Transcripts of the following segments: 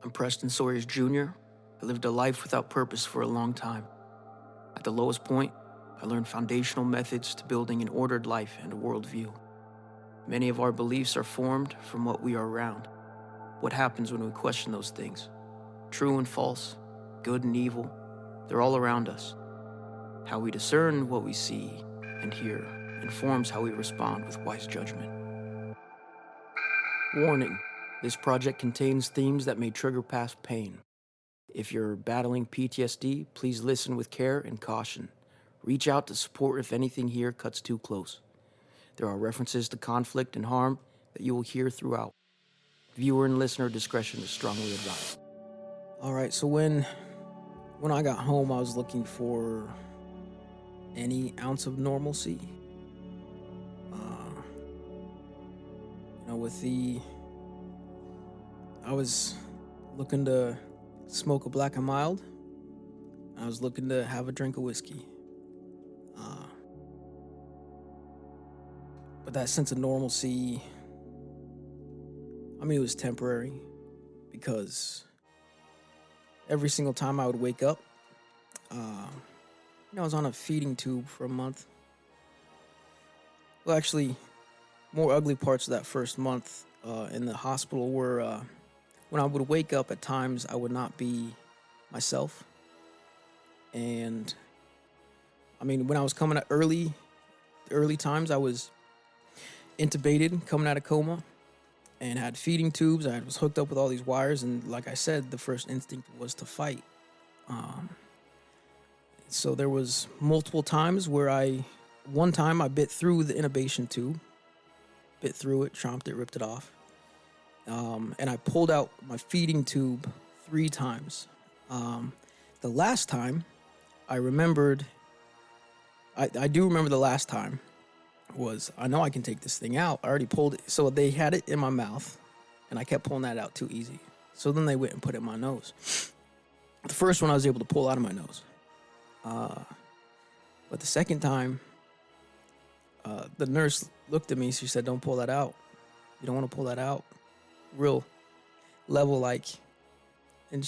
I'm Preston Sawyers Jr. I lived a life without purpose for a long time. At the lowest point, I learned foundational methods to building an ordered life and a worldview. Many of our beliefs are formed from what we are around. What happens when we question those things? True and false, good and evil, they're all around us. How we discern what we see and hear informs how we respond with wise judgment. Warning: this project contains themes that may trigger past pain. If you're battling PTSD, please listen with care and caution. Reach out to support if anything here cuts too close. There are references to conflict and harm that you will hear throughout. Viewer and listener discretion is strongly advised. All right, so when I got home, I was looking for any ounce of normalcy. I was looking to smoke a black and mild. I was looking to have a drink of whiskey. But that sense of normalcy, it was temporary, because every single time I would wake up, I was on a feeding tube for a month. Well, actually, more ugly parts of that first month in the hospital were when I would wake up at times, I would not be myself. And when I was coming out early times, I was intubated, coming out of coma, and had feeding tubes. I was hooked up with all these wires, and like I said, the first instinct was to fight. So there was multiple times where one time I bit through the intubation tube, bit through it, chomped it, ripped it off. And I pulled out my feeding tube 3 times. The last time I remembered, I do remember the last time was, I know I can take this thing out. I already pulled it. So they had it in my mouth, and I kept pulling that out too easy. So then they went and put it in my nose. The first one I was able to pull out of my nose. But the second time, the nurse looked at me. She said, "Don't pull that out. You don't want to pull that out." Real level, and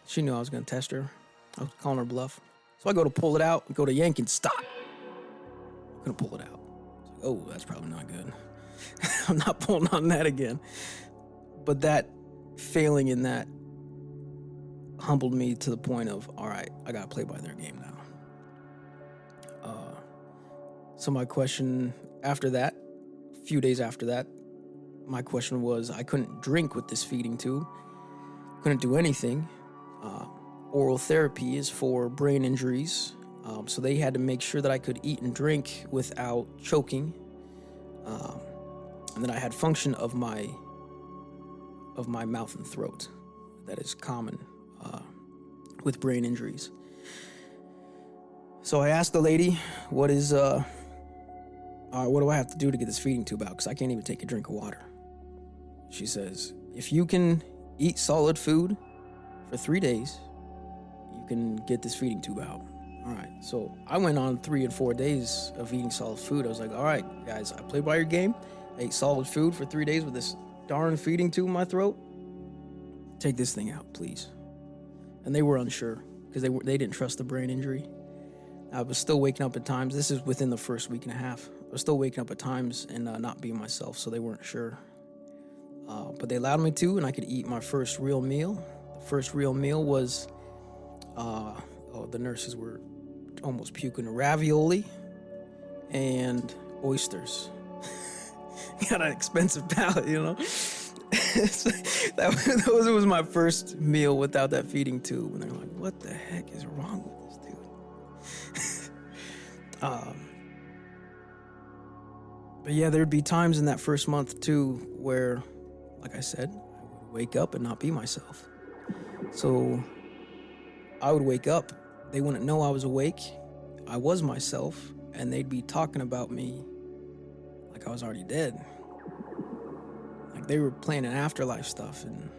she knew I was going to test her. I was calling her bluff. So I go to pull it out, go to yank and stop. I'm going to pull it out. I was like, oh, that's probably not good. I'm not pulling on that again. But that failing in that humbled me to the point of, all right, I got to play by their game now. So my question after that, a few days after that, my question was, I couldn't drink with this feeding tube, couldn't do anything. Oral therapy is for brain injuries, so they had to make sure that I could eat and drink without choking, and that I had function of my mouth and throat. That is common with brain injuries. So I asked the lady, what do I have to do to get this feeding tube out? Because I can't even take a drink of water. She says, if you can eat solid food for 3 days, you can get this feeding tube out. All right. So I went on 3 and 4 days of eating solid food. I was like, all right, guys, I played by your game. I ate solid food for 3 days with this darn feeding tube in my throat. Take this thing out, please. And they were unsure because they didn't trust the brain injury. I was still waking up at times. This is within the first week and a half. I was still waking up at times and not being myself, so they weren't sure. But they allowed me to, and I could eat my first real meal. The first real meal was, the nurses were almost puking, ravioli and oysters. Got an expensive palate, So that was my first meal without that feeding tube. And they're like, what the heck is wrong with this dude? But yeah, there'd be times in that first month too where, like I said, I would wake up and not be myself. So I would wake up, they wouldn't know I was awake, I was myself, and they'd be talking about me like I was already dead. Like they were playing an afterlife stuff and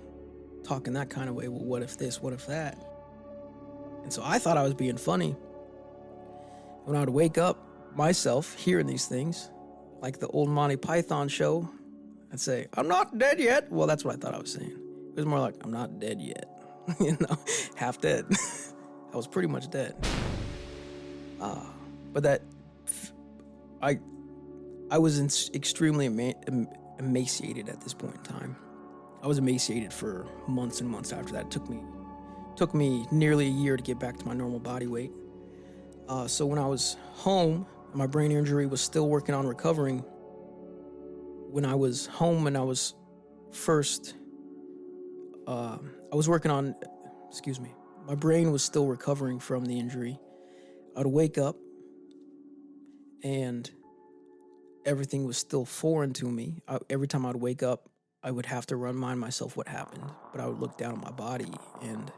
talking that kind of way. Well, what if this, what if that? And so I thought I was being funny. When I would wake up myself hearing these things, like the old Monty Python show, I'd say, I'm not dead yet. Well, that's what I thought I was saying. It was more like, I'm not dead yet. Half dead. I was pretty much dead. But that, I was extremely emaciated at this point in time. I was emaciated for months and months after that. It took me nearly a year to get back to my normal body weight. So when I was home, my brain injury was still working on recovering. When I was home and I was first, I was working on, my brain was still recovering from the injury. I'd wake up and everything was still foreign to me. Every time I'd wake up, I would have to remind myself what happened, but I would look down at my body and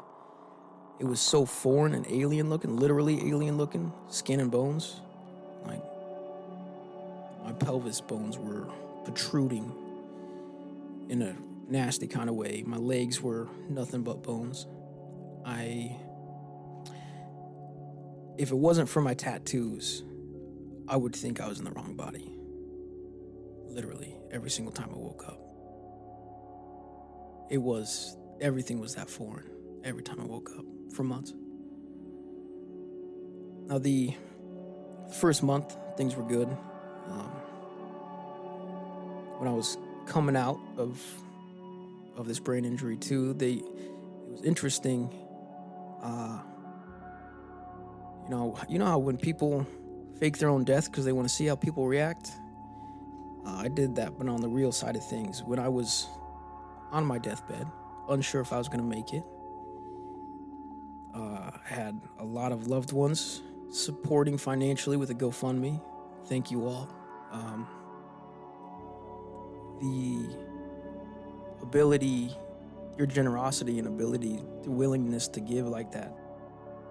it was so foreign and alien looking, literally alien looking, skin and bones. Like, my pelvis bones were protruding in a nasty kind of way. My legs were nothing but bones. If it wasn't for my tattoos, I would think I was in the wrong body. Literally, every single time I woke up. Everything was that foreign every time I woke up for months. Now, the first month, things were good. When I was coming out of this brain injury too, it was interesting. You know how when people fake their own death because they want to see how people react? I did that, but on the real side of things. When I was on my deathbed, unsure if I was going to make it, I had a lot of loved ones supporting financially with a GoFundMe. Thank you all. The ability, your generosity and ability, the willingness to give like that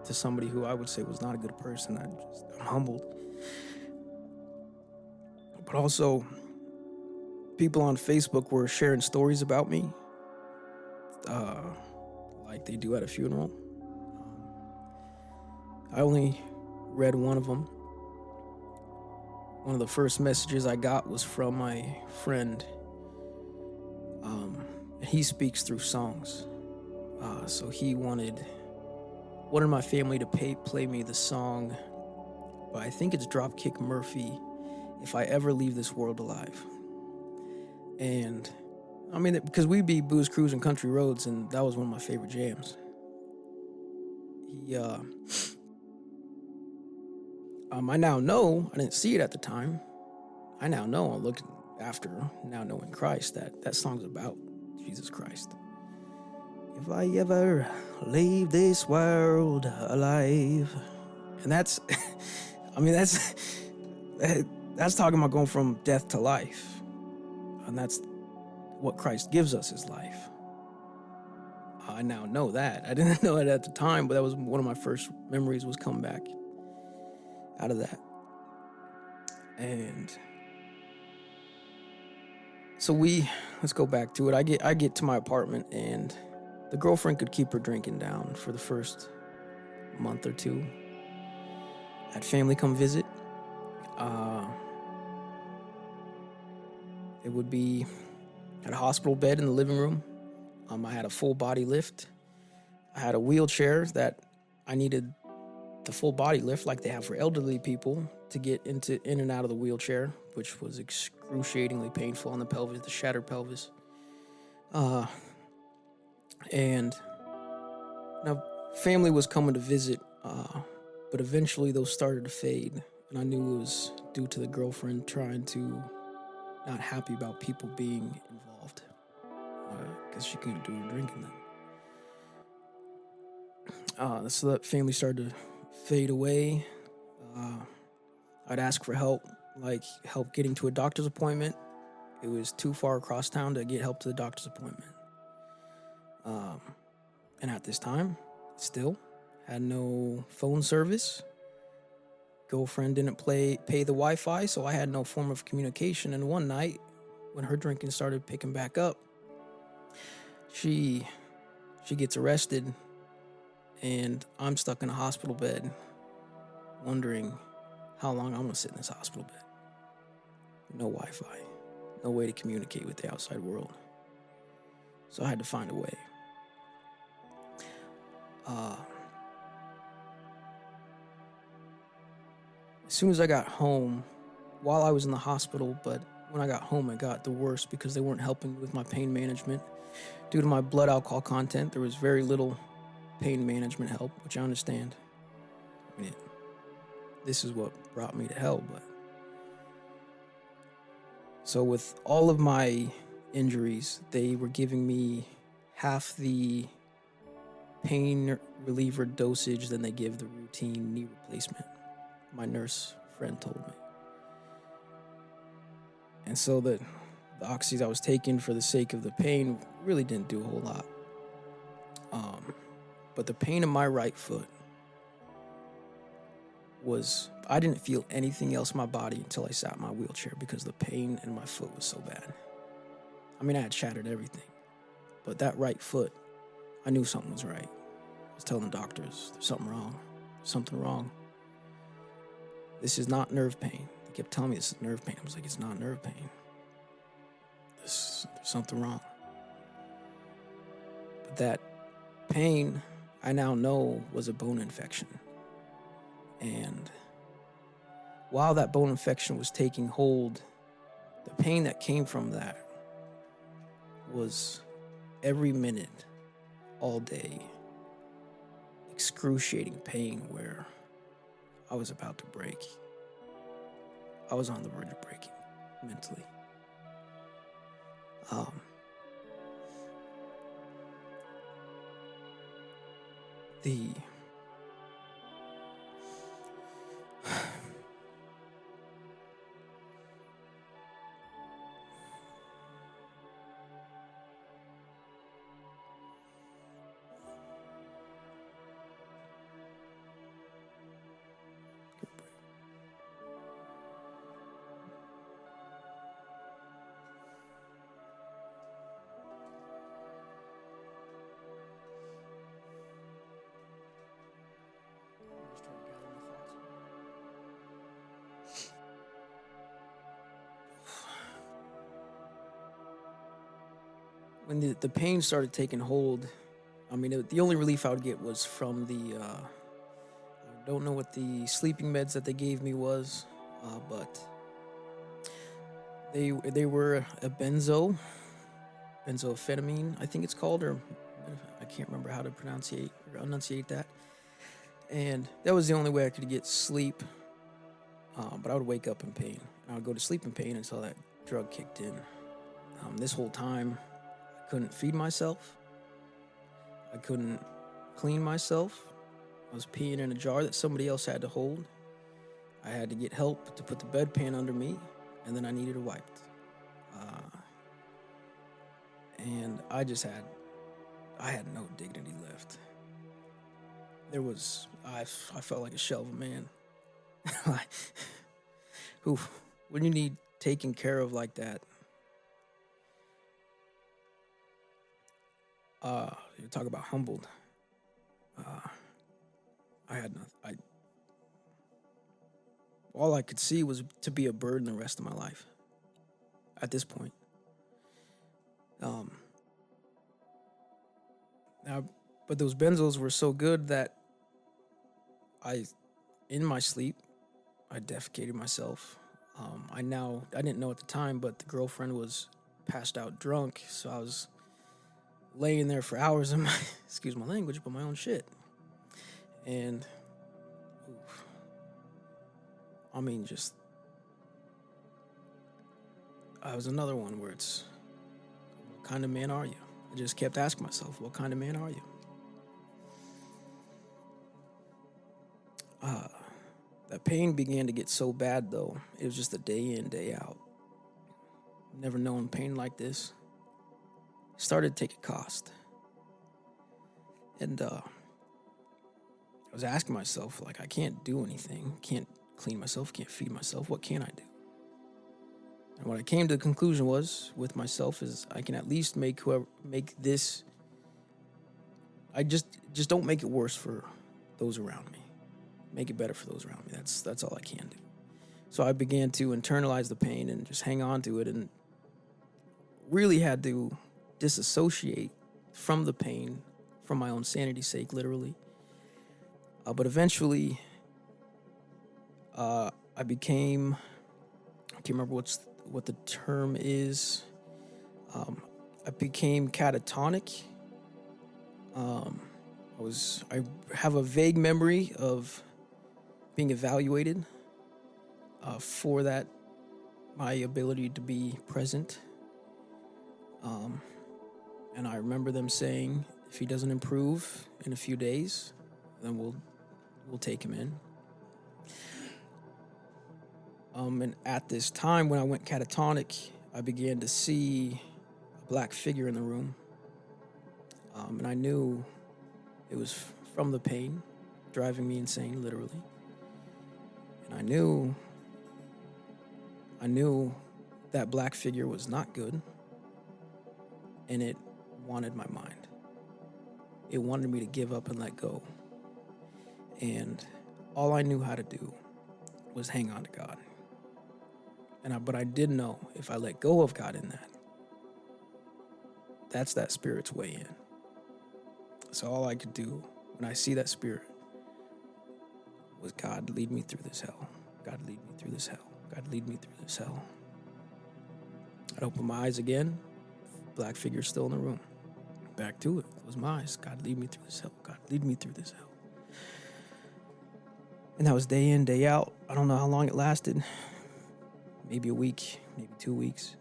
to somebody who I would say was not a good person. I'm humbled. But also, people on Facebook were sharing stories about me, like they do at a funeral. I only read one of them. One of the first messages I got was from my friend. He speaks through songs. So he wanted my family to play me the song, but I think it's Dropkick Murphy, If I Ever Leave This World Alive. And I mean, because we'd be booze cruising country roads, and that was one of my favorite jams. I now know, I didn't see it at the time. I now know, looking after now knowing Christ, that song's about Jesus Christ. If I ever leave this world alive. And that's, that's talking about going from death to life. And that's what Christ gives us, is life. I now know that. I didn't know it at the time, but that was one of my first memories, was coming back out of that. And so let's go back to it. I get to my apartment, and the girlfriend could keep her drinking down for the first month or two. I had family come visit. It would be at a hospital bed in the living room. I had a full body lift. I had a wheelchair that I needed the full body lift like they have for elderly people to get in and out of the wheelchair, which was excruciatingly painful on the pelvis, the shattered pelvis. And now family was coming to visit, but eventually those started to fade, and I knew it was due to the girlfriend trying to not happy about people being involved, because she couldn't do her drinking then. So that family started to fade away. I'd ask for help, like help getting to a doctor's appointment. It was too far across town to get help to the doctor's appointment. And at this time, still had no phone service. Girlfriend didn't pay the Wi-Fi, so I had no form of communication. And one night, when her drinking started picking back up, she gets arrested, and I'm stuck in a hospital bed, wondering how long I'm gonna sit in this hospital bed. No Wi-Fi, no way to communicate with the outside world. So I had to find a way. As soon as I got home, while I was in the hospital, but when I got home, it got the worst because they weren't helping with my pain management. Due to my blood alcohol content, there was very little pain management help, which I understand. I mean, this is what brought me to hell, but... So with all of my injuries, they were giving me half the pain reliever dosage than they give the routine knee replacement. My nurse friend told me. And so the oxys I was taking for the sake of the pain really didn't do a whole lot. But the pain in my right foot was, I didn't feel anything else in my body until I sat in my wheelchair because the pain in my foot was so bad. I mean, I had shattered everything, but that right foot, I knew something was right. I was telling the doctors, there's something wrong, something wrong. This is not nerve pain. They kept telling me this is nerve pain. I was like, it's not nerve pain. There's something wrong. But that pain, I now know, was a bone infection. And while that bone infection was taking hold, the pain that came from that was every minute, all day, excruciating pain where I was about to break. I was on the verge of breaking mentally. The when the pain started taking hold, I mean, the only relief I would get was from the, I don't know what the sleeping meds that they gave me was, but they were a benzoamphetamine, I think it's called, or I can't remember how to enunciate that. And that was the only way I could get sleep, but I would wake up in pain. I would go to sleep in pain until that drug kicked in. This whole time, I couldn't feed myself. I couldn't clean myself. I was peeing in a jar that somebody else had to hold. I had to get help to put the bedpan under me, and then I needed it wiped. And I had no dignity left. I felt like a shell of a man. When you need taken care of like that, you talk about humbled. I had nothing. All I could see was to be a burden the rest of my life. At this point, but those benzos were so good that in my sleep, I defecated myself. I didn't know at the time, but the girlfriend was passed out drunk, so I was laying there for hours in my, excuse my language, but my own shit. And, I mean, I was another one where it's, what kind of man are you? I just kept asking myself, what kind of man are you? That pain began to get so bad, though. It was just a day in, day out. Never known pain like this. It started to take a cost. And I was asking myself, like, I can't do anything. Can't clean myself, can't feed myself. What can I do? And what I came to the conclusion was, with myself, is I can at least make this... I just don't make it worse for those around me. Make it better for those around me. That's all I can do. So I began to internalize the pain and just hang on to it, and really had to disassociate from the pain, from my own sanity's sake, literally. But eventually, I became, I can't remember what the term is. I became catatonic. I have a vague memory of being evaluated for that, my ability to be present. And I remember them saying, if he doesn't improve in a few days, then we'll take him in. And at this time, when I went catatonic, I began to see a black figure in the room. And I knew it was from the pain, driving me insane, literally. And I knew that black figure was not good, and it wanted my mind. It wanted me to give up and let go. And all I knew how to do was hang on to God. But I did know if I let go of God in that, that's that spirit's way in. So all I could do when I see that spirit was, God, lead me through this hell. God, lead me through this hell. God, lead me through this hell. I'd open my eyes again. Black figure still in the room. Back to it. Close my eyes. God, lead me through this hell. God, lead me through this hell. And that was day in, day out. I don't know how long it lasted. Maybe a week, maybe 2 weeks.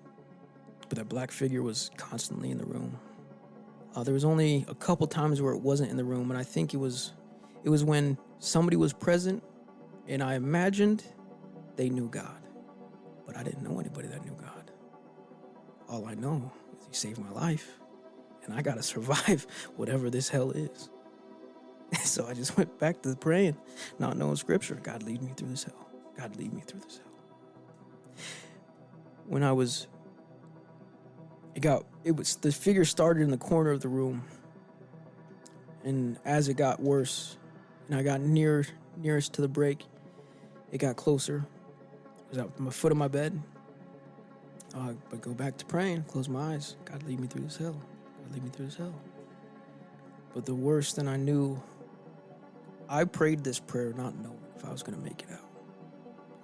But that black figure was constantly in the room. There was only a couple times where it wasn't in the room, and I think it was when somebody was present, and I imagined they knew God. But I didn't know anybody that knew God. All I know is he saved my life, and I gotta survive whatever this hell is. So I just went back to praying, not knowing scripture. God, lead me through this hell. God, lead me through this hell. When the figure started in the corner of the room, and as it got worse, and I got nearest to the break, it got closer. I was at my foot of my bed. But go back to praying, close my eyes. God, lead me through this hell. God, lead me through this hell. But the worse than I knew, I prayed this prayer not knowing if I was going to make it out.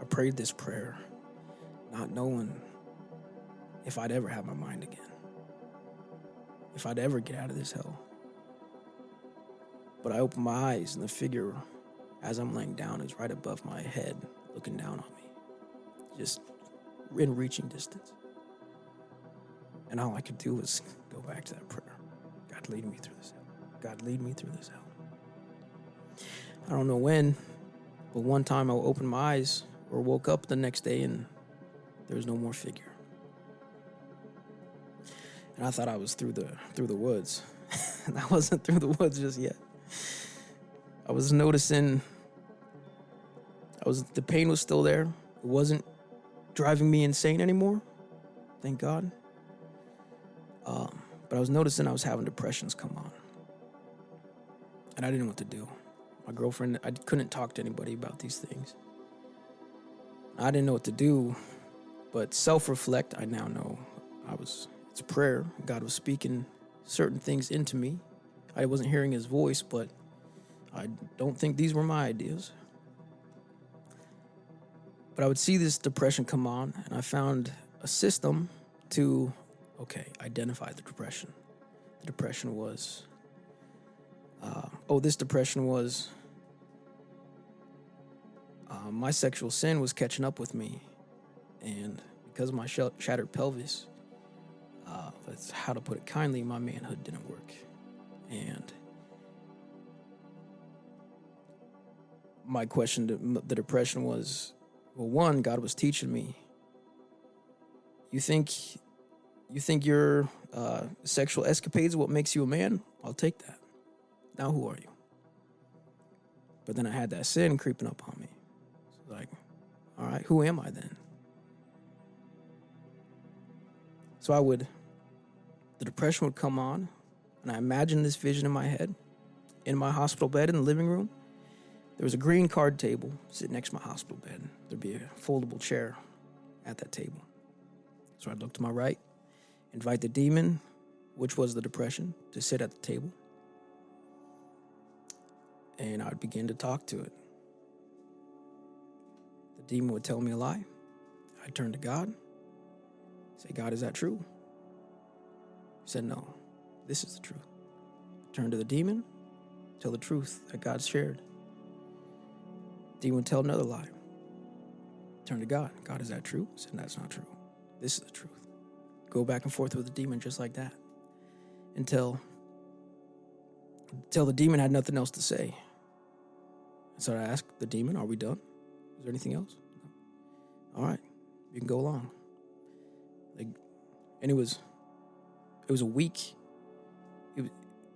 I prayed this prayer not knowing if I'd ever have my mind again, if I'd ever get out of this hell. But I opened my eyes, and the figure, as I'm laying down, is right above my head, looking down on me, just in reaching distance. And all I could do was go back to that prayer. God, lead me through this hell. God, lead me through this hell. I don't know when, but one time I opened my eyes or woke up the next day, and there was no more figure. And I thought I was through the woods. And I wasn't through the woods just yet. I was noticing the pain was still there. It wasn't driving me insane anymore. Thank God. But I was noticing I was having depressions come on. And I didn't know what to do. My girlfriend, I couldn't talk to anybody about these things. I didn't know what to do, but self-reflect, I now know it's prayer. God was speaking certain things into me. I wasn't hearing his voice, but I don't think these were my ideas. But I would see this depression come on, and I found a system to, identify the depression. The depression was, this depression was, my sexual sin was catching up with me. And because of my shattered pelvis, that's how to put it kindly, my manhood didn't work. And my question to the depression was, well, one, God was teaching me, you think your sexual escapades are what makes you a man? I'll take that. Now who are you? But then I had that sin creeping up on me. So all right, who am I then? So the depression would come on, and I imagined this vision in my head. In my hospital bed in the living room, there was a green card table sitting next to my hospital bed. There'd be a foldable chair at that table. So I'd look to my right, invite the demon which was the depression, to sit at the table. And I'd begin to talk to it. The demon would tell me a lie. I'd turn to God, say, God, is that true? He said, no, this is the truth. Turn to the demon, tell the truth that God shared. Demon would tell another lie. Turn to God. God, is that true? He said, that's not true. This is the truth. Go back and forth with the demon just like that until the demon had nothing else to say. So I asked the demon, are we done? Is there anything else? No. All right, you can go along. And it was a week.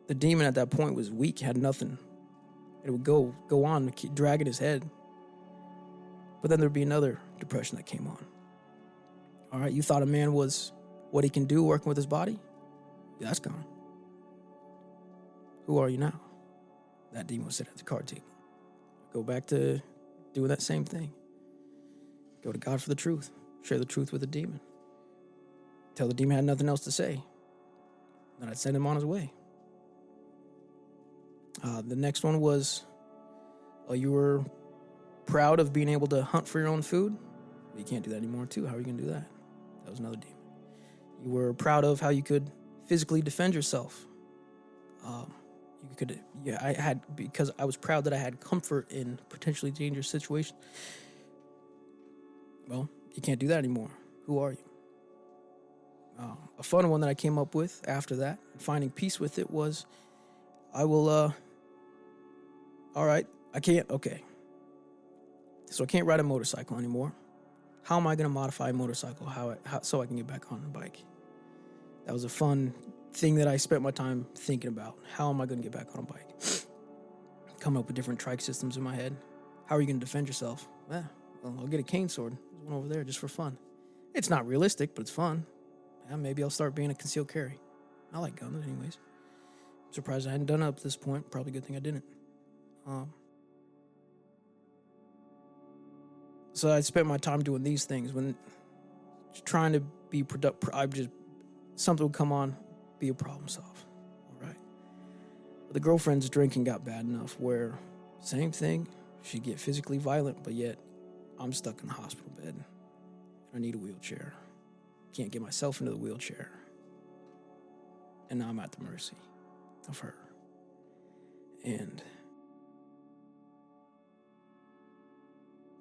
The demon at that point was weak, had nothing. It would go on, keep dragging his head. But then there'd be another depression that came on. All right, you thought a man was what he can do working with his body? Yeah, that's gone. Who are you now? That demon would sit at the card table. Go back to doing that same thing. Go to God for the truth. Share the truth with the demon. Tell the demon had nothing else to say. Then I'd send him on his way. The next one was, you were proud of being able to hunt for your own food? Well, you can't do that anymore too. How are you going to do that? That was another demon. You were proud of how you could physically defend yourself. Because I was proud that I had comfort in potentially dangerous situations. Well, you can't do that anymore. Who are you? A fun one that I came up with after that, finding peace with it, was, all right, I can't, okay. So I can't ride a motorcycle anymore. How am I going to modify a motorcycle so I can get back on a bike? That was a fun thing that I spent my time thinking about. How am I going to get back on a bike? Come up with different trike systems in my head. How are you going to defend yourself? Well, I'll get a cane sword. There's one over there just for fun. It's not realistic, but it's fun. Maybe I'll start being a concealed carry. I like guns anyways. I'm surprised I hadn't done it up to this point. Probably a good thing I didn't. So I spent my time doing these things. When trying to be productive, something would come on, be a problem solve. All right. But the girlfriend's drinking got bad enough where, same thing, she'd get physically violent, but yet I'm stuck in the hospital bed. I need a wheelchair. Can't get myself into the wheelchair. And now I'm at the mercy of her. And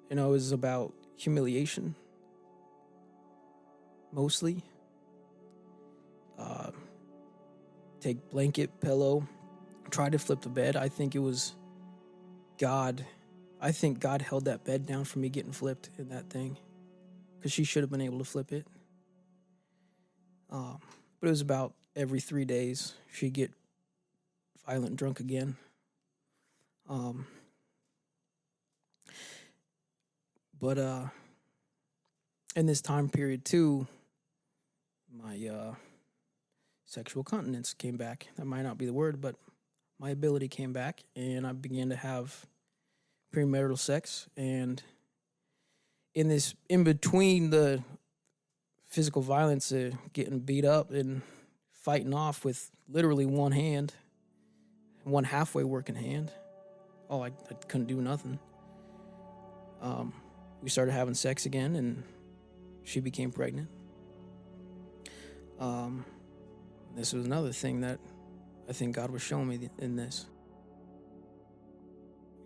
it was about humiliation, mostly. Take blanket, pillow, try to flip the bed. I think it was God. I think God held that bed down for me getting flipped in that thing, because she should have been able to flip it. But it was about every 3 days she'd get violent and drunk again. But in this time period too, my sexual continence came back. That might not be the word, but my ability came back, and I began to have premarital sex. And in between the physical violence, getting beat up and fighting off with literally one hand, one halfway working hand. I couldn't do nothing. We started having sex again, and she became pregnant. This was another thing that I think God was showing me in this.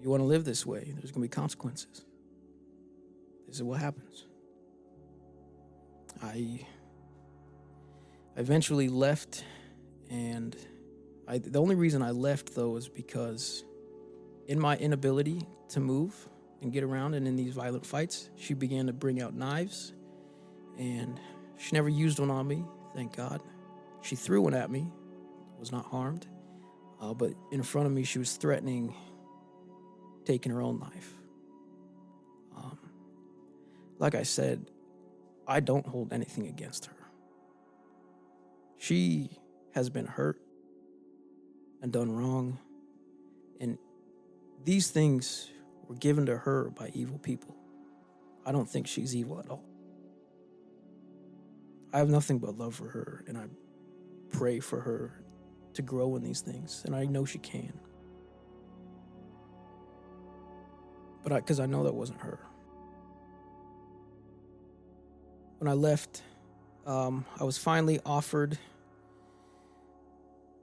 You want to live this way, there's going to be consequences. This is what happens. I eventually left, and the only reason I left, though, is because in my inability to move and get around, and in these violent fights, she began to bring out knives, and she never used one on me, thank God. She threw one at me, was not harmed, but in front of me, she was threatening taking her own life. Like I said, I don't hold anything against her. She has been hurt and done wrong, and these things were given to her by evil people. I don't think she's evil at all. I have nothing but love for her, and pray for her to grow in these things, and I know she can. But because I know that wasn't her. When I left, I was finally offered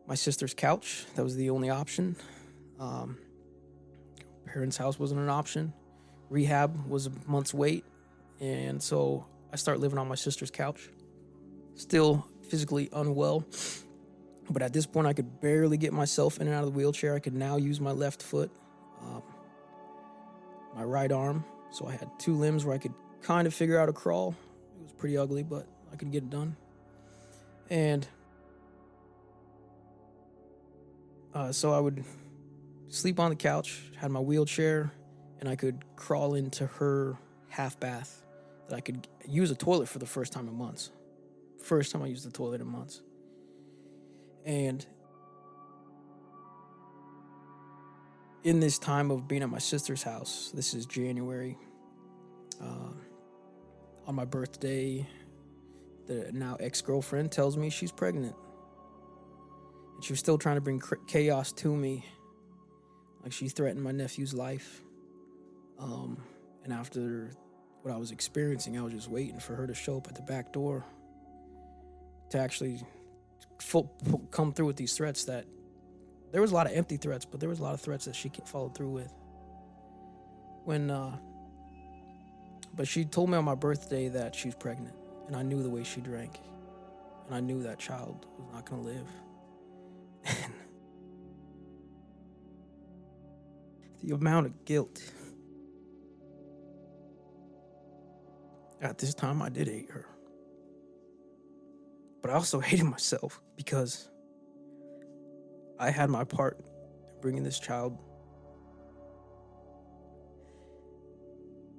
my sister's couch. That was the only option. Parents' house wasn't an option. Rehab was a month's wait. And so I start living on my sister's couch. Still physically unwell. But at this point, I could barely get myself in and out of the wheelchair. I could now use my left foot, my right arm. So I had two limbs where I could kind of figure out a crawl. It was pretty ugly, but I could get it done. And so I would sleep on the couch, had my wheelchair, and I could crawl into her half bath that I could use a toilet for the first time in months. First time I used the toilet in months. And in this time of being at my sister's house, this is January, on my birthday, the now ex-girlfriend tells me she's pregnant. And she was still trying to bring chaos to me. Like, she threatened my nephew's life. And after what I was experiencing, I was just waiting for her to show up at the back door to actually come through with these threats. That there was a lot of empty threats, but there was a lot of threats that she followed through with. But she told me on my birthday that she was pregnant, and I knew the way she drank, and I knew that child was not going to live. And the amount of guilt. At this time, I did hate her. But I also hated myself because I had my part in bringing this child.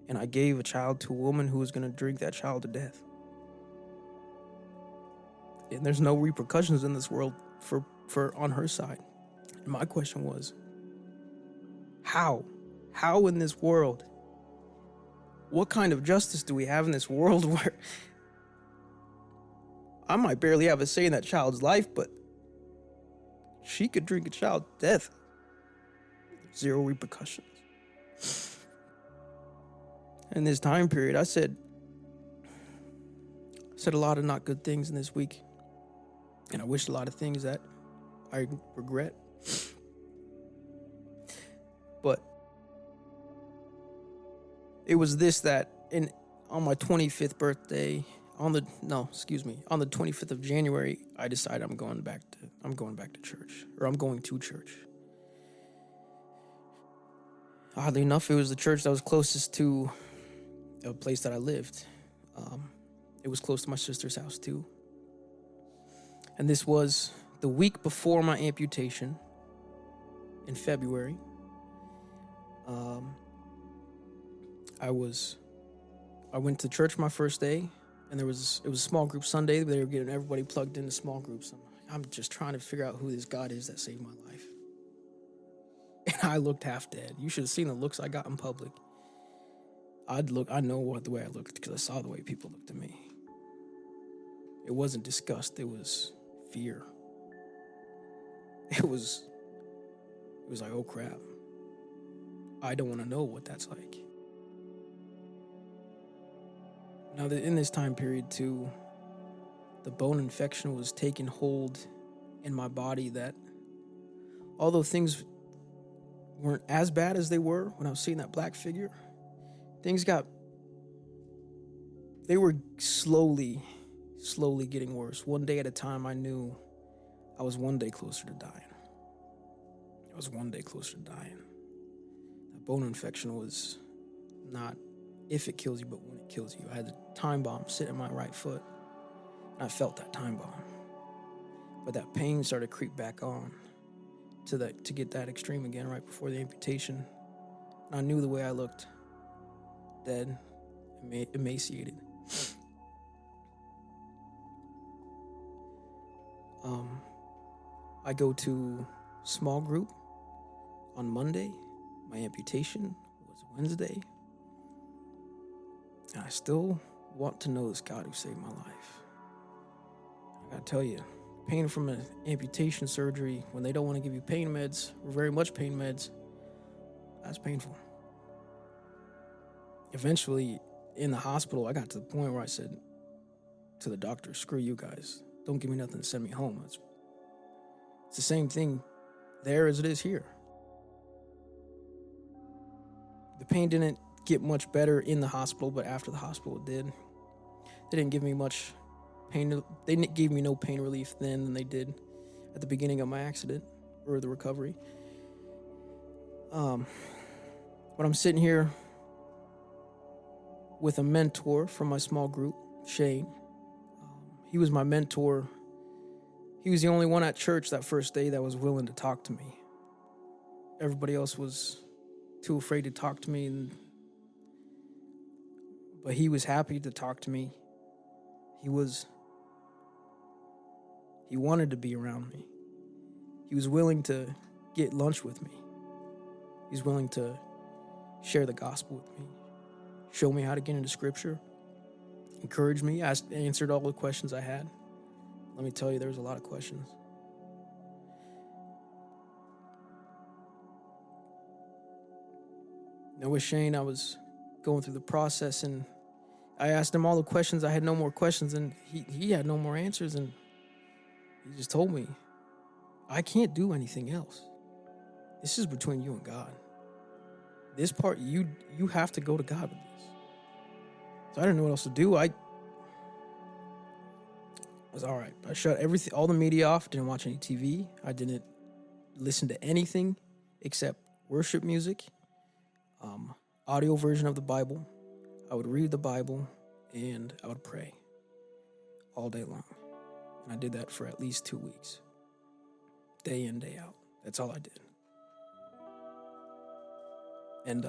And I gave a child to a woman who was going to drink that child to death. And there's no repercussions in this world for on her side. And my question was, how? How in this world? What kind of justice do we have in this world where I might barely have a say in that child's life, but she could drink a child to death? Zero repercussions. In this time period, I said a lot of not good things in this week. And I wished a lot of things that I regret. But it was this that on my 25th birthday, on the 25th of January, I decided I'm going back to church, or I'm going to church. Oddly enough, it was the church that was closest to a place that I lived. It was close to my sister's house too. And this was the week before my amputation in February. I went to church my first day, and it was a small group Sunday. They were getting everybody plugged into small groups. I'm just trying to figure out who this God is that saved my life. And I looked half dead. You should have seen the looks I got in public. I know the way I looked because I saw the way people looked at me. It wasn't disgust, it was fear. It was like, oh crap. I don't want to know what that's like. Now, in this time period too, the bone infection was taking hold in my body, that although things weren't as bad as they were when I was seeing that black figure, they were slowly getting worse. One day at a time, I knew I was one day closer to dying. That bone infection was not if it kills you, but when it kills you. I had the time bomb sitting in my right foot, and I felt that time bomb. But that pain started to creep back on to get that extreme again right before the amputation. And I knew the way I looked, dead, emaciated. I go to small group on Monday. My amputation was Wednesday. And I still want to know this God who saved my life. I gotta tell you, pain from an amputation surgery, when they don't want to give you pain meds, or very much pain meds, that's painful. Eventually, in the hospital, I got to the point where I said to the doctor, screw you guys. Don't give me nothing to send me home. It's the same thing there as it is here. The pain didn't get much better in the hospital, but after the hospital it did. They didn't give me much pain. They gave me no pain relief then than they did at the beginning of my accident or the recovery. But I'm sitting here with a mentor from my small group, Shane. He was my mentor. He was the only one at church that first day that was willing to talk to me. Everybody else was too afraid to talk to me, but he was happy to talk to me. He wanted to be around me. He was willing to get lunch with me. He was willing to share the gospel with me, show me how to get into scripture, encourage me, answered all the questions I had. Let me tell you, there was a lot of questions. Now with Shane, I was going through the process, and I asked him all the questions. I had no more questions, and he had no more answers, and he just told me, I can't do anything else. This is between you and God. This part, you have to go to God with this. So I didn't know what else to do. I was all right. I shut all the media off, didn't watch any TV. I didn't listen to anything except worship music, audio version of the Bible. I would read the Bible, and I would pray all day long. And I did that for at least 2 weeks. Day in, day out. That's all I did. And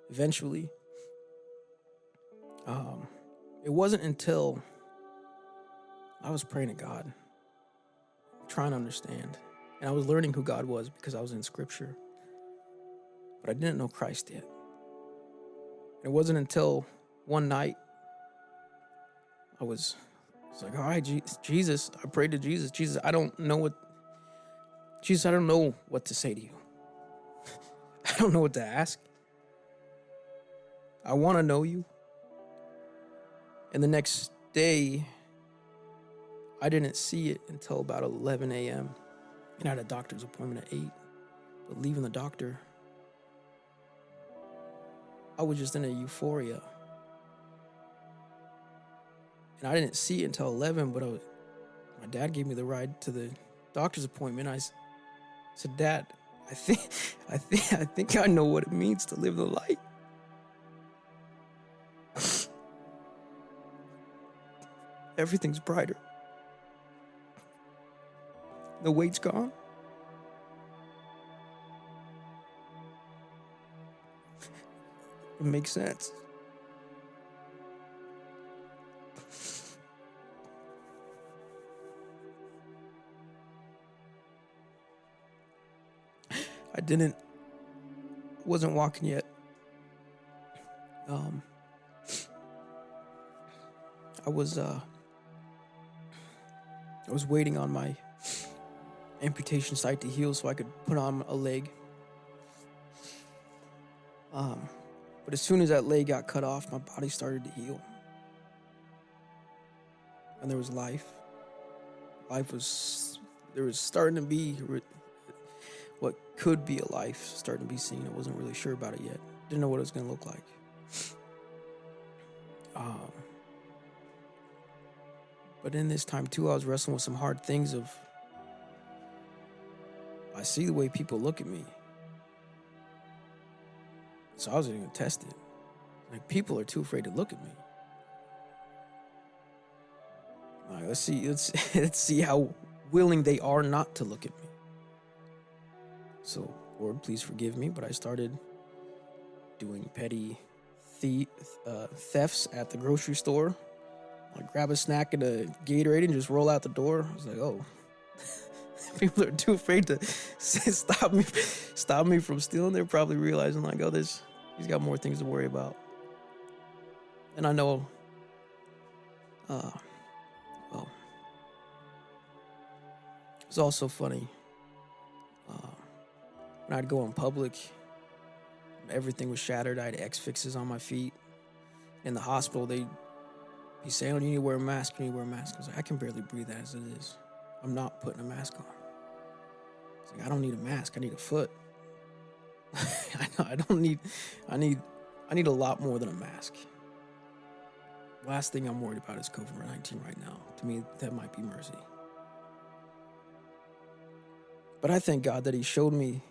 eventually, it wasn't until I was praying to God, trying to understand, and I was learning who God was because I was in Scripture, but I didn't know Christ yet. It wasn't until one night I was like, all right, Jesus, I prayed to Jesus. Jesus, I don't know what to say to you. I don't know what to ask. I want to know you. And the next day, I didn't see it until about 11 a.m. And I had a doctor's appointment at 8. But leaving the doctor, I was just in a euphoria. And I didn't see it until 11, but my dad gave me the ride to the doctor's appointment. I said, Dad, I think I know what it means to live the light. Everything's brighter. The weight's gone. It makes sense. Wasn't walking yet. I was waiting on my amputation site to heal so I could put on a leg. But as soon as that leg got cut off, my body started to heal. And there was life. There was starting to be what could be a life starting to be seen. I wasn't really sure about it yet. Didn't know what it was going to look like. But in this time too, I was wrestling with some hard things I see the way people look at me. So I was going to test it. Like, people are too afraid to look at me. All right, let's see how willing they are not to look at me. So, Lord, please forgive me, but I started doing petty thefts at the grocery store. Like, grab a snack and a Gatorade and just roll out the door. I was like, oh, people are too afraid to stop me from stealing. They're probably realizing, like, oh, he's got more things to worry about. And I know, was also funny. When I'd go in public, everything was shattered. I had X fixes on my feet. In the hospital, they'd be saying, "Oh, you need to wear a mask. You need to wear a mask." I was like, I can barely breathe as it is. I'm not putting a mask on. It's like, I don't need a mask. I need a foot. I don't need. I need a lot more than a mask. Last thing I'm worried about is COVID-19 right now. To me, that might be mercy. But I thank God that He showed me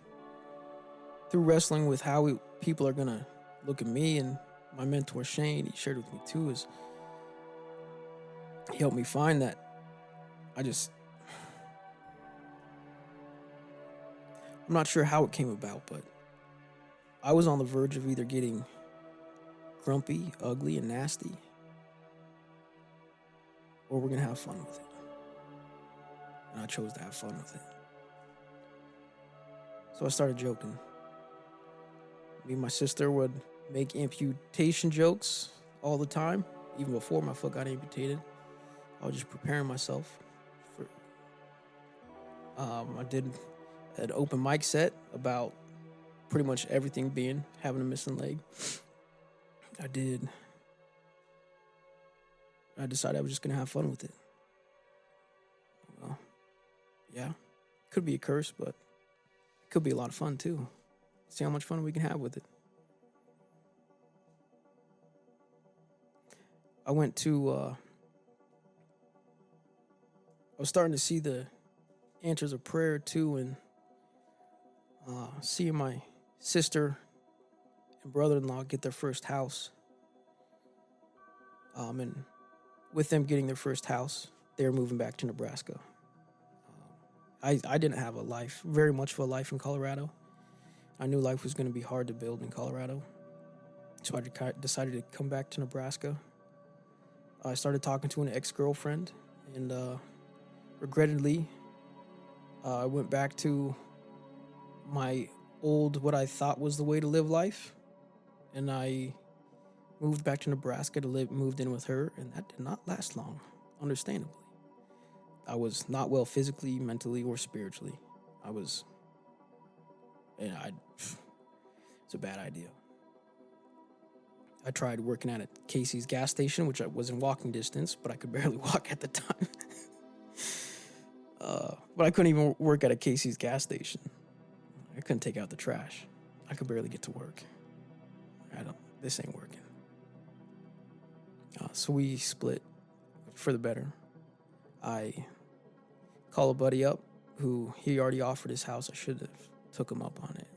through wrestling with how people are gonna look at me, and my mentor Shane, he shared with me too, is he helped me find that I'm not sure how it came about, but I was on the verge of either getting grumpy, ugly, and nasty, or we're gonna have fun with it. And I chose to have fun with it. So I started joking. Me and my sister would make amputation jokes all the time, even before my foot got amputated. I was just preparing myself for. I did an open mic set about pretty much everything having a missing leg. I decided I was just gonna have fun with it. Well, yeah, could be a curse, but it could be a lot of fun too. See how much fun we can have with it. I was starting to see the answers of prayer too, and seeing my sister and brother-in-law get their first house. And with them getting their first house, they were moving back to Nebraska. I didn't have very much of a life in Colorado. I knew life was going to be hard to build in Colorado. So I decided to come back to Nebraska. I started talking to an ex-girlfriend, and regrettably, I went back to my what I thought was the way to live life, and I moved back to Nebraska moved in with her, and that did not last long, understandably. I was not well physically, mentally, or spiritually. It's a bad idea. I tried working at a Casey's gas station, which I was in walking distance, but I could barely walk at the time. But I couldn't even work at a Casey's gas station. I couldn't take out the trash. I could barely get to work. This ain't working. So we split for the better. I call a buddy up who he already offered his house. I should have took him up on it.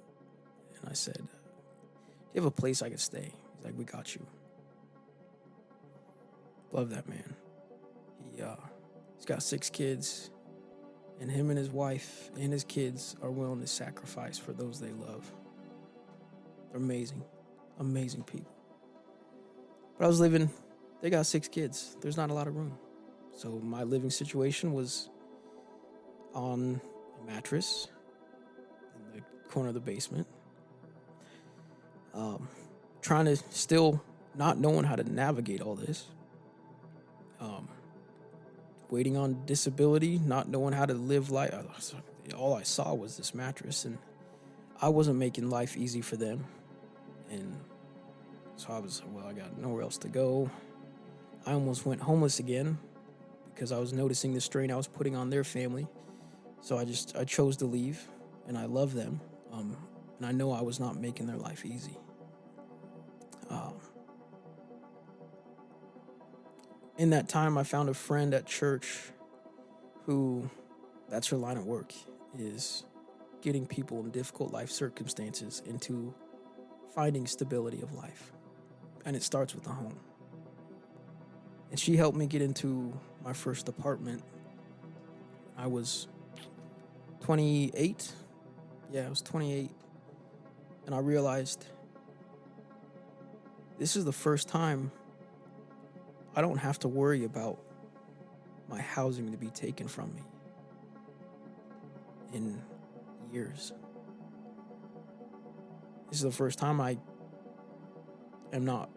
And I said, "Do you have a place I could stay?" He's like, "We got you." Love that man. He's got 6 kids, and him and his wife and his kids are willing to sacrifice for those they love. They're amazing, amazing people. But they got 6 kids. There's not a lot of room. So my living situation was on a mattress in the corner of the basement. Trying to still not knowing how to navigate all this. Waiting on disability, not knowing how to live life. All I saw was this mattress, and I wasn't making life easy for them. And so I got nowhere else to go. I almost went homeless again because I was noticing the strain I was putting on their family. So I chose to leave, and I love them. And I know I was not making their life easy. In that time, I found a friend at church who, that's her line of work, is getting people in difficult life circumstances into finding stability of life. And it starts with the home. And she helped me get into my first apartment. I was 28. Yeah, I was 28. And I realized this is the first time I don't have to worry about my housing to be taken from me in years. This is the first time I am not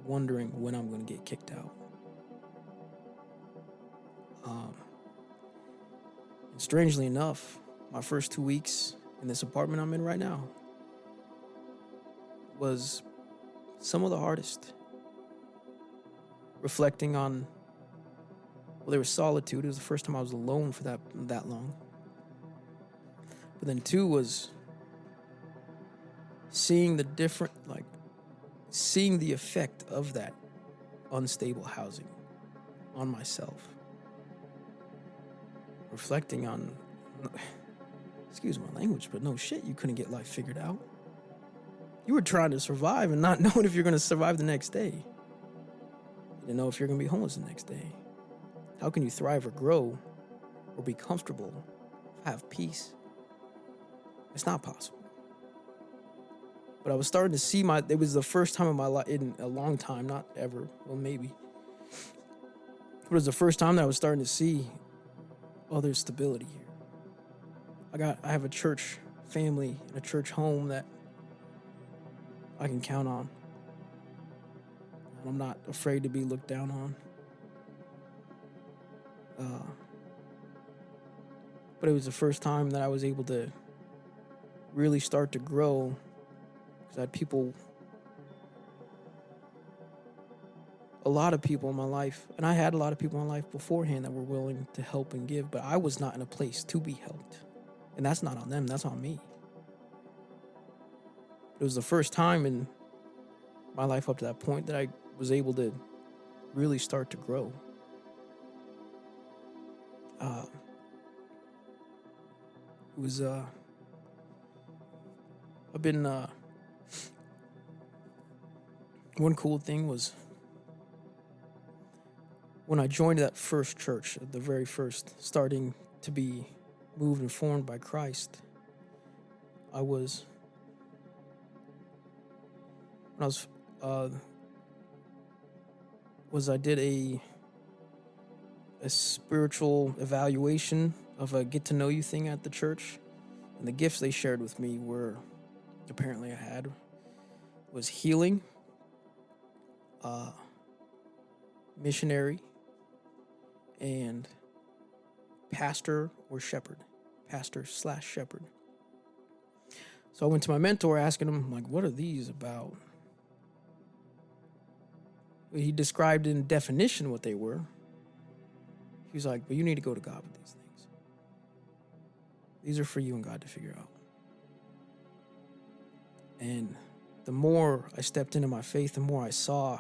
wondering when I'm going to get kicked out. Strangely enough, my first 2 weeks in this apartment I'm in right now was some of the hardest. Reflecting on, well, there was solitude. It was the first time I was alone for that long. But then 2 was seeing the effect of that unstable housing on myself. Reflecting on, excuse my language, but no shit, you couldn't get life figured out. You were trying to survive and not knowing if you're going to survive the next day. You didn't know if you're going to be homeless the next day. How can you thrive or grow or be comfortable, have peace? It's not possible. But I was starting to see it was the first time in my life, in a long time, not ever, well, maybe. But it was the first time that I was starting to see, oh, there's stability here. I have a church family and a church home that I can count on. And I'm not afraid to be looked down on. But it was the first time that I was able to really start to grow, because I had a lot of people in my life, and I had a lot of people in my life beforehand that were willing to help and give, but I was not in a place to be helped. And that's not on them, that's on me. It was the first time in my life up to that point that I was able to really start to grow. One cool thing was when I joined that first church, the very first, starting to be moved and formed by Christ, I did a spiritual evaluation of a get to know you thing at the church, and the gifts they shared with me was healing, missionary, and pastor/shepherd. So I went to my mentor asking him, like, what are these about? He described in definition what they were. He was like, but you need to go to God with these things. These are for you and God to figure out. And the more I stepped into my faith, the more I saw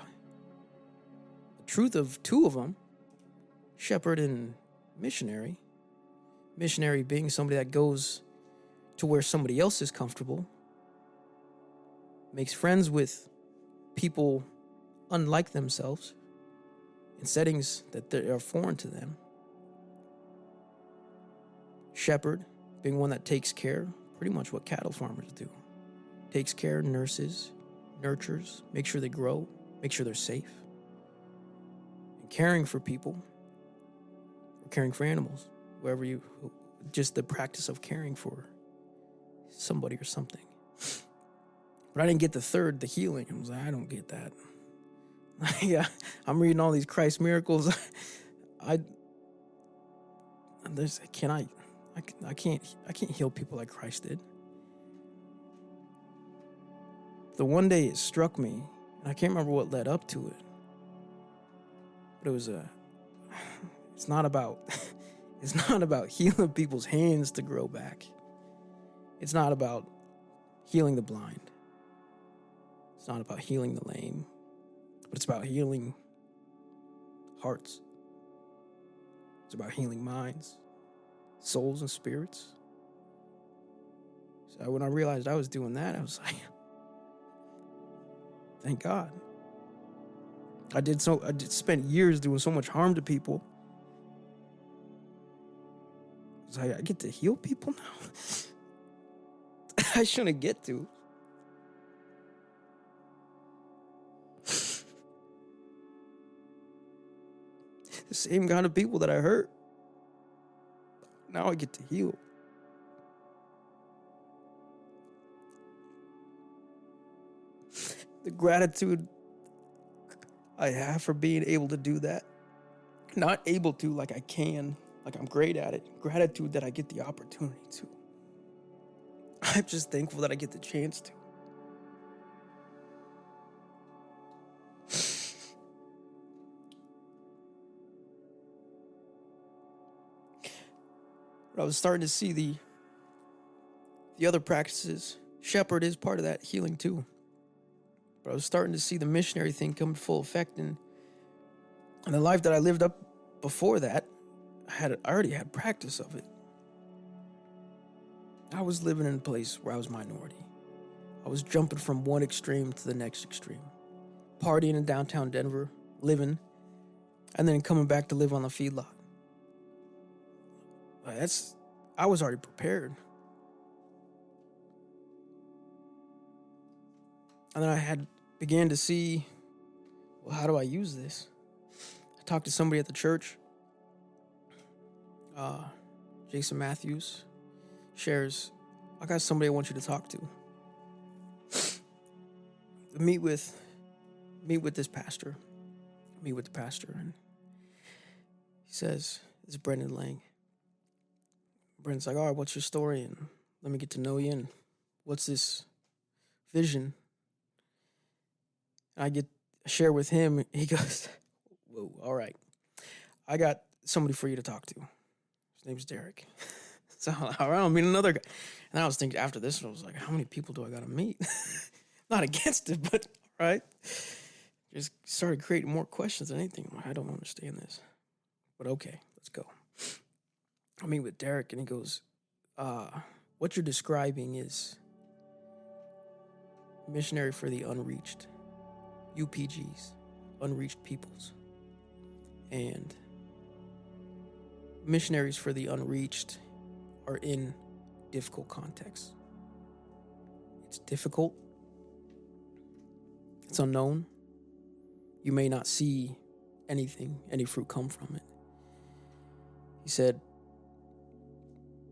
the truth of 2 of them, shepherd and missionary. Missionary being somebody that goes to where somebody else is comfortable, makes friends with people unlike themselves in settings that are foreign to them. Shepherd being one that takes care, pretty much what cattle farmers do. Takes care, nurses, nurtures, make sure they grow, make sure they're safe. And caring for people, or caring for animals, just the practice of caring for somebody or something. But I didn't get the third, the healing. I was like, I don't get that. Yeah, I'm reading all these Christ miracles. I can't heal people like Christ did. The one day it struck me, and I can't remember what led up to it, but it's not about healing people's hands to grow back. It's not about healing the blind. It's not about healing the lame, but it's about healing hearts. It's about healing minds, souls, and spirits. So when I realized I was doing that, I was like, thank God. I did spend years doing so much harm to people. I was like, I get to heal people now. I shouldn't get to. The same kind of people that I hurt, now I get to heal. The gratitude I have for being able to do that. Not able to, like I can, Like, I'm great at it. Gratitude that I get the opportunity to. I'm just thankful that I get the chance to. But I was starting to see the other practices. Shepherd is part of that healing too. But I was starting to see the missionary thing come to full effect, and the life that I lived up before that, I already had practice of it. I was living in a place where I was minority. I was jumping from one extreme to the next extreme. Partying in downtown Denver, living, and then coming back to live on the feedlot. I was already prepared. And then I began to see, well, how do I use this? I talked to somebody at the church. Jason Matthews shares, I got somebody I want you to talk to. Meet with this pastor. Meet with the pastor, and he says, "This is Brendan Lang." Brendan's like, "All right, what's your story? And let me get to know you. And what's this vision?" And I share with him. He goes, "Whoa, all right. I got somebody for you to talk to. His name's Derek." So, all right, I'll meet another guy. And I was thinking after this, I was like, how many people do I got to meet? Not against it, but all right. Just started creating more questions than anything. I'm like, I don't understand this. But okay, let's go. I meet with Derek, and he goes, what you're describing is missionary for the unreached, UPGs, unreached peoples. And missionaries for the unreached are in difficult contexts. It's difficult. It's unknown. You may not see any fruit come from it. He said,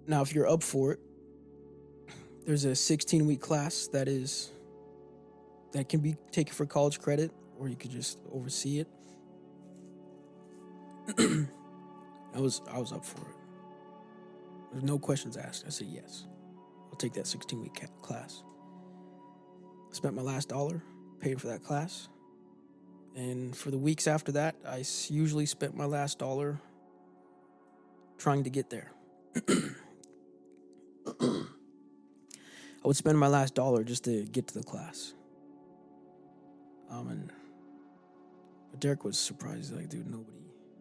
now if you're up for it, there's a 16-week class that can be taken for college credit, or you could just oversee it. I was up for it. There's no questions asked. I said yes. I'll take that 16-week class. Spent my last dollar paying for that class. And for the weeks after that, I usually spent my last dollar trying to get there. I would spend my last dollar just to get to the class. But Derek was surprised. He's like, dude,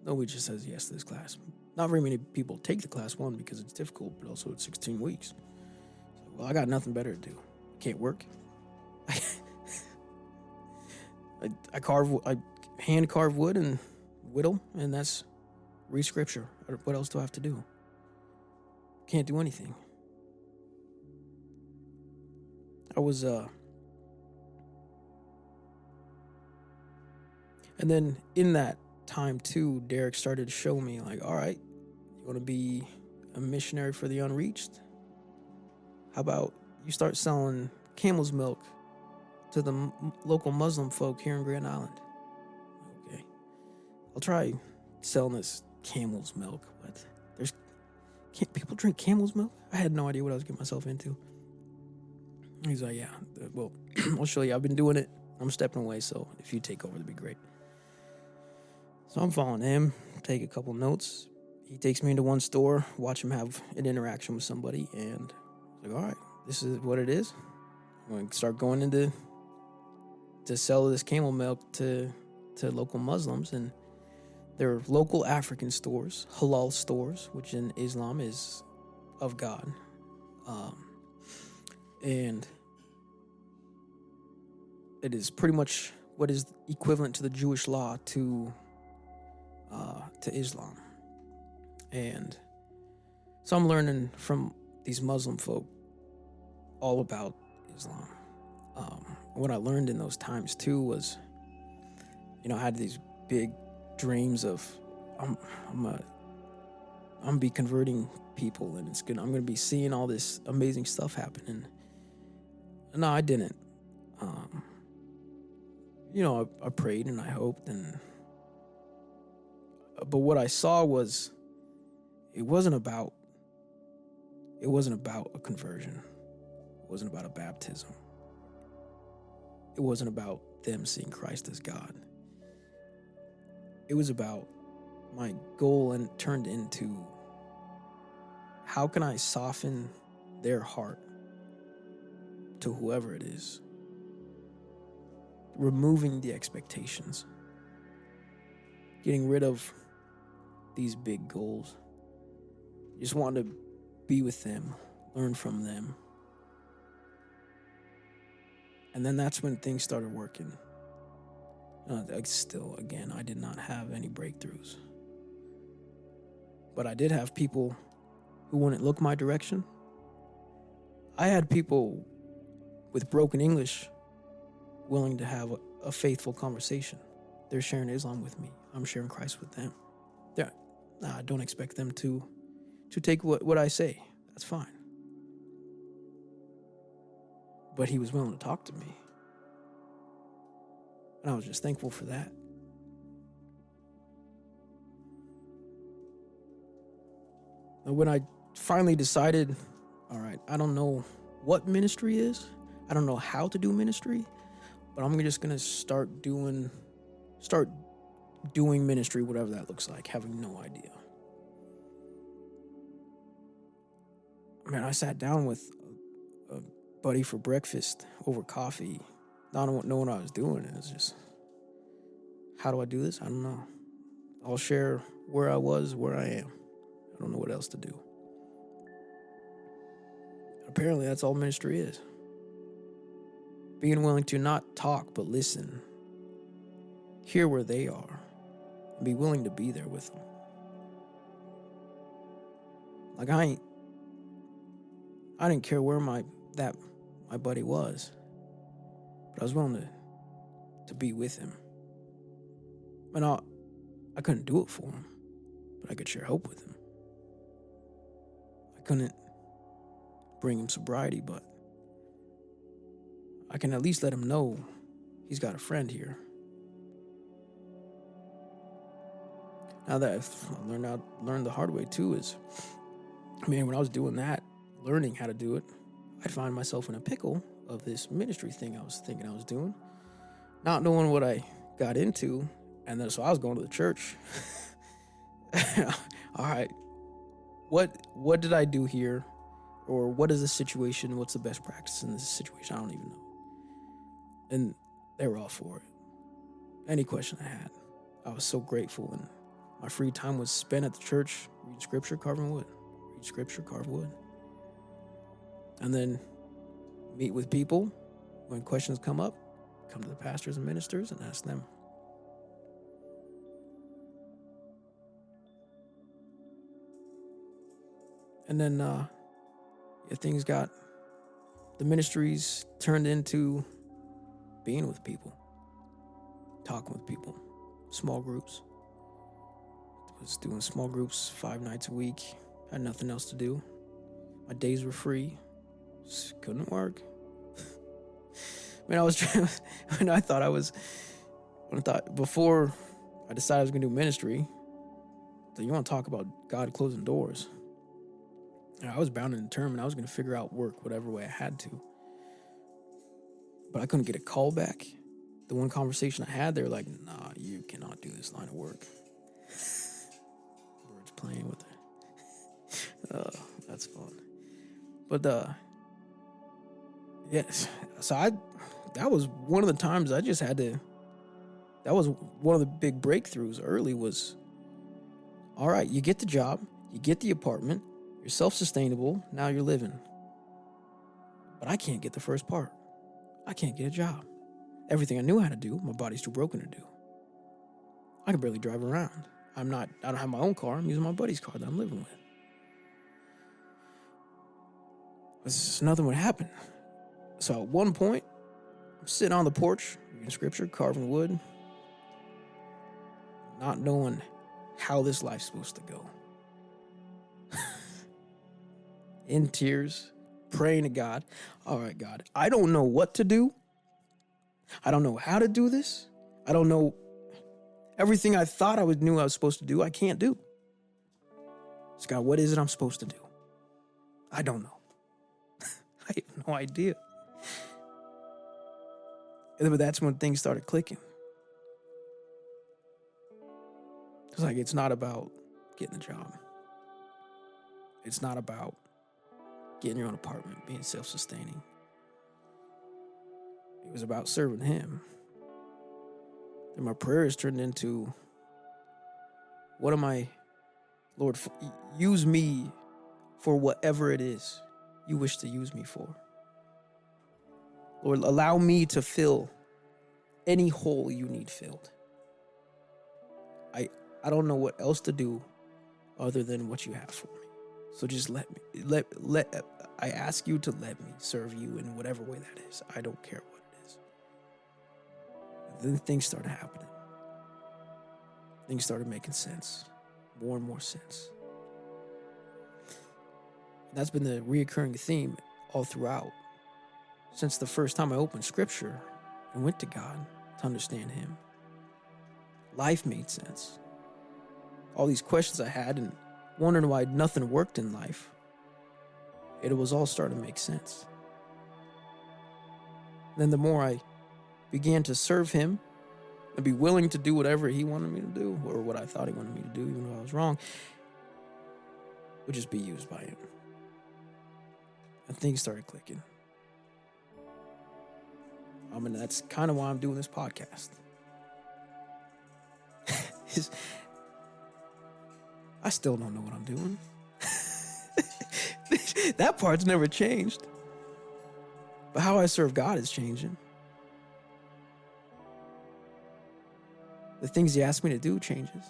nobody just says yes to this class. Not very many people take the class, one, because it's difficult, but also it's 16 weeks. So, well, I got nothing better to do. Can't work. I hand carve wood and whittle, and that's read scripture. What else do I have to do? Can't do anything. I was, and then in that time too, Derek started to show me, like, all right, you want to be a missionary for the unreached? How about you start selling camel's milk to the local Muslim folk here in Grand Island? Okay, I'll try selling this camel's milk, but can't people drink camel's milk? I had no idea what I was getting myself into. He's like, yeah, well, I'll show you. I've been doing it. I'm stepping away, so if you take over, that'd be great. So I'm following him, take a couple notes. He takes me into one store, watch him have an interaction with somebody, and I'm like, all right, this is what it is. I'm going to start going into to sell this camel milk to local Muslims, and there are local African stores, halal stores, which in Islam is of God. And it is pretty much what is equivalent to the Jewish law to Islam. And so I'm learning from these Muslim folk all about Islam. What I learned in those times too was, I had these big dreams of I'm gonna be converting people, and I'm gonna be seeing all this amazing stuff happening. No, I didn't. I prayed and I hoped, but what I saw was it wasn't about a conversion. It wasn't about a baptism. It wasn't about them seeing Christ as God. It was about my goal, and turned into, how can I soften their heart to whoever it is? Removing the expectations. Getting rid of these big goals. Just want to be with them, learn from them. And then that's when things started working. Still, again, I did not have any breakthroughs. But I did have people who wouldn't look my direction. I had people with broken English willing to have a faithful conversation. They're sharing Islam with me. I'm sharing Christ with them. I don't expect them to take what I say. That's fine. But he was willing to talk to me. And I was just thankful for that. And when I finally decided, all right, I don't know what ministry is. I don't know how to do ministry, but I'm just going to start doing ministry, whatever that looks like, having no idea. Man, I sat down with a buddy for breakfast over coffee, not knowing what I was doing. It was just, how do I do this? I don't know. I'll share where I was, where I am. I don't know what else to do. Apparently, that's all ministry is. Being willing to not talk, but listen. Hear where they are. And be willing to be there with them. Like, I didn't care where my buddy was. But I was willing to be with him. And I couldn't do it for him. But I could share hope with him. I couldn't bring him sobriety, but I can at least let him know he's got a friend here. Now that I've learned the hard way too is, when I was doing that, learning how to do it, I'd find myself in a pickle of this ministry thing I was thinking I was doing, not knowing what I got into, and then so I was going to the church. All right, what did I do here? Or what is the situation? What's the best practice in this situation? I don't even know. And they were all for it. Any question I had, I was so grateful. And my free time was spent at the church, reading scripture, carving wood. Read scripture, carve wood. And then meet with people. When questions come up, come to the pastors and ministers and ask them. And then the ministries turned into being with people, talking with people, small groups. I was doing small groups 5 nights a week, had nothing else to do. My days were free, just couldn't work. Before I decided I was going to do ministry, so you want to talk about God closing doors. I was bound and determined I was going to figure out work whatever way I had to. But I couldn't get a call back. The one conversation I had, they were like, nah, you cannot do this line of work. Birds playing with it. That's fun. But, yes. So that was one of the times I just had to, that was one of the big breakthroughs early was, all right, you get the job, you get the apartment, you're self-sustainable, now you're living. But I can't get the first part. I can't get a job. Everything I knew how to do, my body's too broken to do. I can barely drive around. I don't have my own car, I'm using my buddy's car that I'm living with. Nothing would happen. So at one point, I'm sitting on the porch, reading scripture, carving wood, not knowing how this life's supposed to go. In tears, praying to God. All right, God, I don't know what to do. I don't know how to do this. I don't know everything I thought knew I was supposed to do. I can't do. So God, what is it I'm supposed to do? I don't know. I have no idea. But that's when things started clicking. It's like, it's not about getting a job. It's not about getting your own apartment, being self-sustaining. It was about serving him. And my prayers turned into, what am I, Lord, use me for whatever it is you wish to use me for. Lord, allow me to fill any hole you need filled. I don't know what else to do other than what you have for me. So just I ask you to let me serve you in whatever way that is. I don't care what it is. And then things started happening. Things started making sense. More and more sense. And that's been the reoccurring theme all throughout. Since the first time I opened scripture and went to God to understand him. Life made sense. All these questions I had and wondering why nothing worked in life, it was all starting to make sense. Then the more I began to serve him and be willing to do whatever he wanted me to do, or what I thought he wanted me to do, even though I was wrong, would just be used by him. And things started clicking. And that's kind of why I'm doing this podcast. I still don't know what I'm doing. That part's never changed. But how I serve God is changing. The things he asks me to do changes.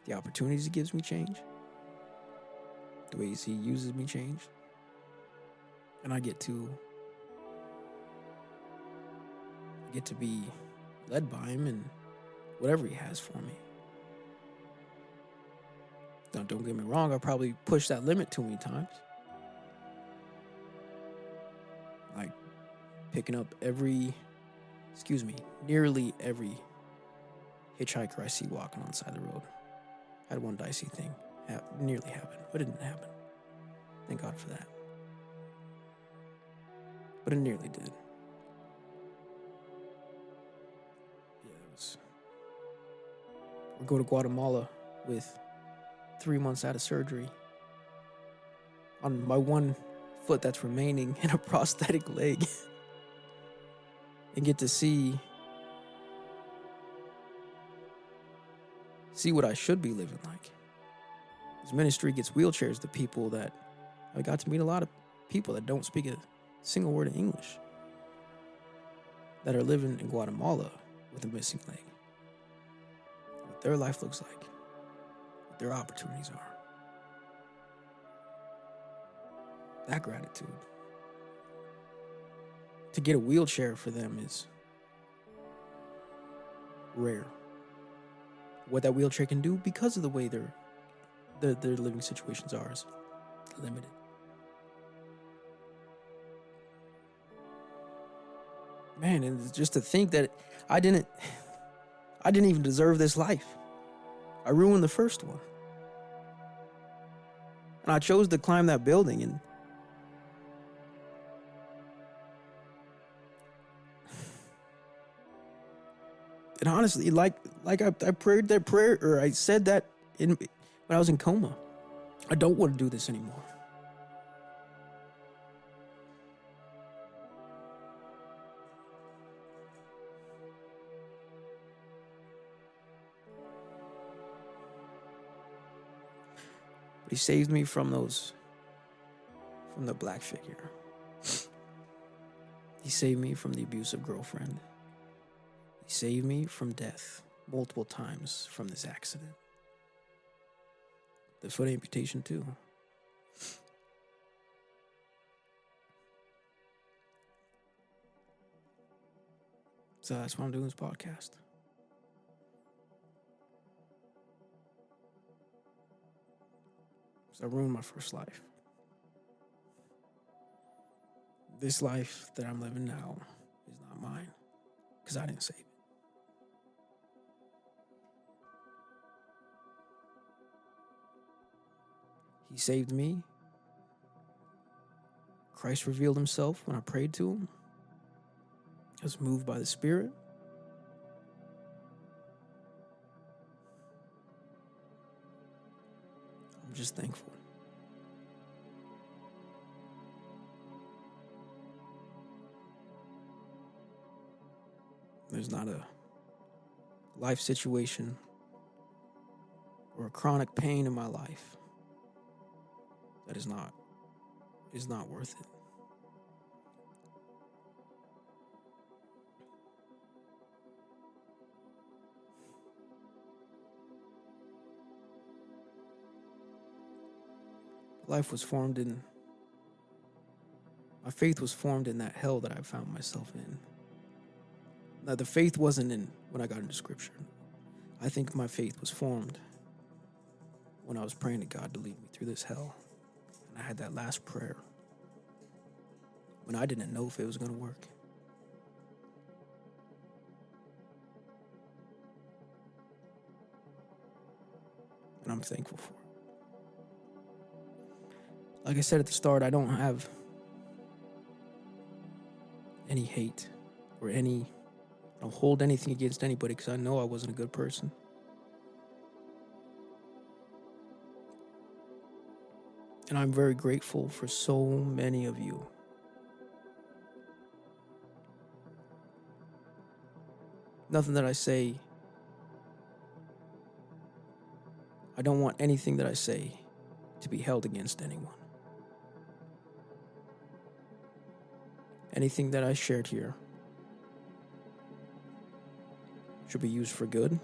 The opportunities he gives me change. The ways he uses me change. And I get to be led by him and whatever he has for me. Now, don't get me wrong, I probably pushed that limit too many times. Like picking up nearly every hitchhiker I see walking on the side of the road. I had one dicey thing nearly happen, but it didn't happen. Thank God for that. But it nearly did. We go to Guatemala with 3 months out of surgery on my one foot that's remaining and a prosthetic leg and get to see what I should be living like. This ministry gets wheelchairs to people that I got to meet a lot of people that don't speak a single word of English that are living in Guatemala with a missing leg. What their life looks like, what their opportunities are. That gratitude. To get a wheelchair for them is rare. What that wheelchair can do because of the way their living situations are is limited. Man, and just to think that I didn't even deserve this life. I ruined the first one. And I chose to climb that building and honestly, like I prayed that prayer, or I said that when I was in coma. I don't want to do this anymore. But he saved me from the black figure. He saved me from the abusive girlfriend. He saved me from death multiple times from this accident. The foot amputation too. So that's why I'm doing this podcast. So I ruined my first life. This life that I'm living now is not mine, because I didn't save it. He saved me. Christ revealed himself when I prayed to him. I was moved by the Spirit. I'm just thankful. There's not a life situation or a chronic pain in my life that is not worth it. My faith was formed in that hell that I found myself in. Now, the faith wasn't in when I got into Scripture. I think my faith was formed when I was praying to God to lead me through this hell. And I had that last prayer when I didn't know if it was going to work. And I'm thankful for it. Like I said at the start, I don't have any hate or I don't hold anything against anybody because I know I wasn't a good person. And I'm very grateful for so many of you. Nothing that I say, I don't want anything that I say to be held against anyone. Anything that I shared here should be used for good,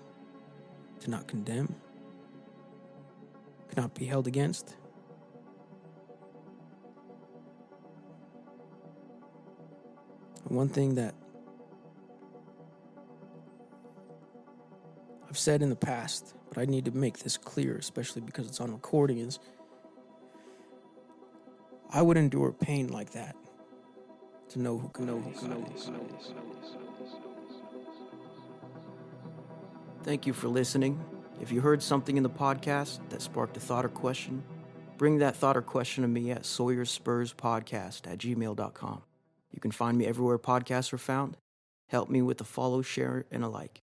to not condemn, cannot be held against. And one thing that I've said in the past, but I need to make this clear, especially because it's on recording, is I would endure pain like that to know who God is. Thank you for listening. If you heard something in the podcast that sparked a thought or question, bring that thought or question to me at sawyerspurspodcast@gmail.com. You can find me everywhere podcasts are found. Help me with a follow, share, and a like.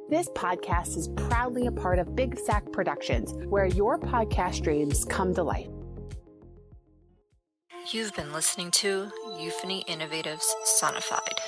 This podcast is proudly a part of Big Sack Productions, where your podcast dreams come to life. You've been listening to Euphony Innovatives Sonified.